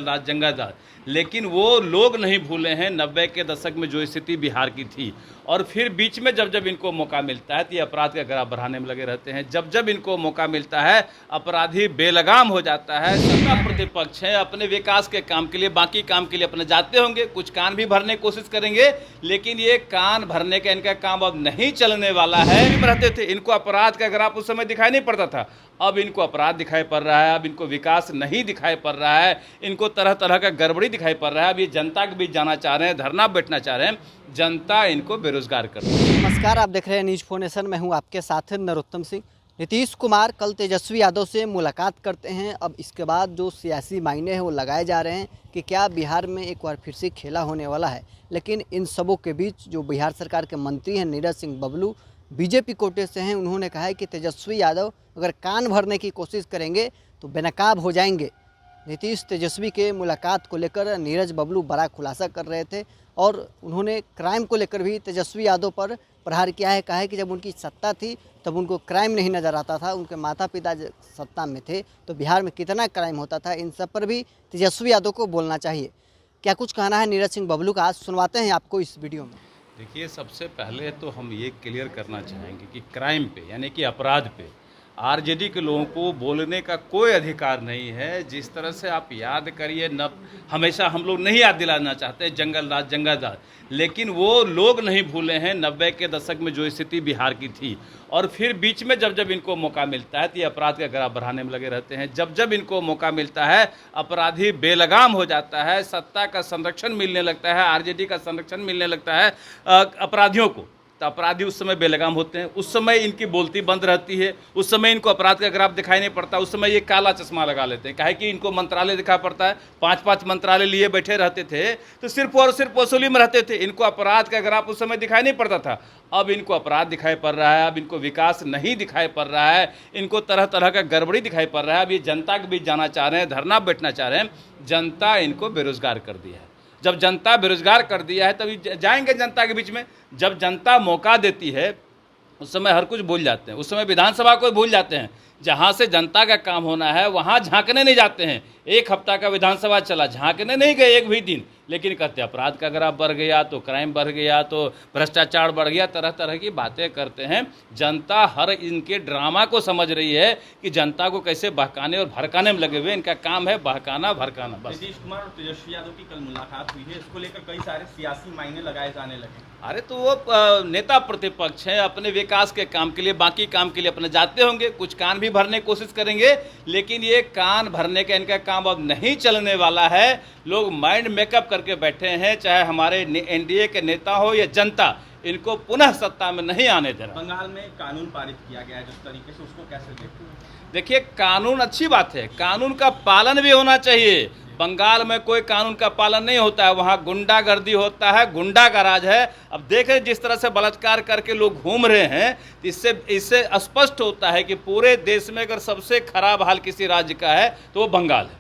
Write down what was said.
राज जंगलराज। लेकिन वो लोग नहीं भूले हैं 90 के दशक में जो स्थिति बिहार की थी, और फिर बीच में जब जब इनको मौका मिलता है तो ये अपराध का ग्राफ बढ़ाने में लगे रहते हैं। जब जब इनको मौका मिलता है अपराधी बेलगाम हो जाता है। सत्ता प्रतिपक्ष है, अपने विकास के काम के लिए, बाकी काम के लिए अपने जाते होंगे, कुछ कान भी भरने की कोशिश करेंगे, लेकिन ये कान भरने का इनका काम अब नहीं चलने वाला है। रहते थे, इनको अपराध का ग्राफ उस समय दिखाई नहीं पड़ता था, अब इनको अपराध दिखाई पड़ रहा है, अब इनको विकास नहीं दिखाई पड़ रहा है, इनको तरह तरह का गड़बड़ी दिखाई पड़ रहा है। अब ये जनता के बीच जाना चाह रहे हैं, धरना बैठना चाह रहे हैं, जनता इनको बेरोजगार कर रही है। नमस्कार, आप देख रहे हैं न्यूज 4 नेशन। मैं हूं आपके साथ नरोत्तम सिंह। नीतीश कुमार कल तेजस्वी यादव से मुलाकात करते हैं। अब इसके बाद जो सियासी मायने हैं वो लगाए जा रहे हैं कि क्या बिहार में एक बार फिर से खेला होने वाला है। लेकिन इन सबों के बीच जो बिहार सरकार के मंत्री हैं नीरज सिंह बबलू, बीजेपी कोटे से हैं, उन्होंने कहा है कि तेजस्वी यादव अगर कान भरने की कोशिश करेंगे तो बेनकाब हो जाएंगे। नीतीश तेजस्वी के मुलाकात को लेकर नीरज बबलू बड़ा खुलासा कर रहे थे और उन्होंने क्राइम को लेकर भी तेजस्वी यादव पर प्रहार किया है। कहा है कि जब उनकी सत्ता थी तब उनको क्राइम नहीं नज़र आता था, उनके माता पिता सत्ता में थे तो बिहार में कितना क्राइम होता था, इन सब पर भी तेजस्वी यादव को बोलना चाहिए। क्या कुछ कहना है नीरज सिंह बबलू का, आज सुनवाते हैं आपको इस वीडियो में। देखिए, सबसे पहले तो हम ये क्लियर करना चाहेंगे कि क्राइम पे यानी कि अपराध पे आरजेडी के लोगों को बोलने का कोई अधिकार नहीं है। जिस तरह से आप याद करिए, न हमेशा हम लोग नहीं याद दिलाना चाहते जंगलराज जंगलराज, लेकिन वो लोग नहीं भूले हैं 90 के दशक में जो स्थिति बिहार की थी, और फिर बीच में जब जब इनको मौका मिलता है तो ये अपराध का ग्राफ बढ़ाने में लगे रहते हैं। जब जब इनको मौका मिलता है अपराधी बेलगाम हो जाता है, सत्ता का संरक्षण मिलने लगता है, आरजेडी का संरक्षण मिलने लगता है अपराधियों को, तो अपराधी उस समय बेलगाम होते हैं। उस समय इनकी बोलती बंद रहती है, उस समय इनको अपराध का ग्राफ दिखाई नहीं पड़ता, उस समय ये काला चश्मा लगा लेते हैं। काहे कि इनको मंत्रालय दिखा पड़ता है, 5-5 मंत्रालय लिए बैठे रहते थे तो सिर्फ और सिर्फ वसूली में रहते थे, इनको अपराध का ग्राफ उस समय दिखाई नहीं पड़ता था। अब इनको अपराध दिखाई पड़ रहा है, अब इनको विकास नहीं दिखाई पड़ रहा है, इनको तरह तरह का गड़बड़ी दिखाई पड़ रहा है। अब ये जनता के बीच जाना चाह रहे हैं, धरना बैठना चाह रहे हैं, जनता इनको बेरोजगार कर दिया है। जब जनता बेरोजगार कर दिया है तभी जाएंगे जनता के बीच में। जब जनता मौका देती है उस समय हर कुछ भूल जाते हैं, उस समय विधानसभा को भूल जाते हैं। जहाँ से जनता का काम होना है वहाँ झांकने नहीं जाते हैं। एक हफ्ता का विधानसभा चला, झांकने नहीं गए एक भी दिन, लेकिन कहते अपराध का ग्राफ बढ़ गया तो क्राइम बढ़ गया तो भ्रष्टाचार बढ़ गया, तरह तरह की बातें करते हैं। जनता हर इनके ड्रामा को समझ रही है कि जनता को कैसे बहकाने और भड़काने में लगे हुए। इनका काम है बहकाना भड़काना बस। नीतीश कुमार और तेजस्वी यादव की कल मुलाकात हुई है, इसको लेकर कई सारे सियासी मायने लगाए जाने लगे। अरे तो वो नेता प्रतिपक्ष हैं, अपने विकास के काम के लिए, बाकी काम के लिए अपने जाते होंगे, कुछ कान भी भरने की कोशिश करेंगे, लेकिन ये कान भरने का इनका काम अब नहीं चलने वाला है। लोग माइंड मेकअप करके बैठे हैं, चाहे हमारे एनडीए के नेता हो या जनता, इनको पुनः सत्ता में नहीं आने दे रहा। बंगाल में कानून पारित किया गया है जिस तरीके से, उसको कैसे देखते हैं? देखिए, कानून अच्छी बात है, कानून का पालन भी होना चाहिए। बंगाल में कोई कानून का पालन नहीं होता है, वहाँ गुंडागर्दी होता है, गुंडा का राज है। अब देख रहे जिस तरह से बलात्कार करके लोग घूम रहे हैं, इससे स्पष्ट होता है कि पूरे देश में अगर सबसे खराब हाल किसी राज्य का है तो वो बंगाल है।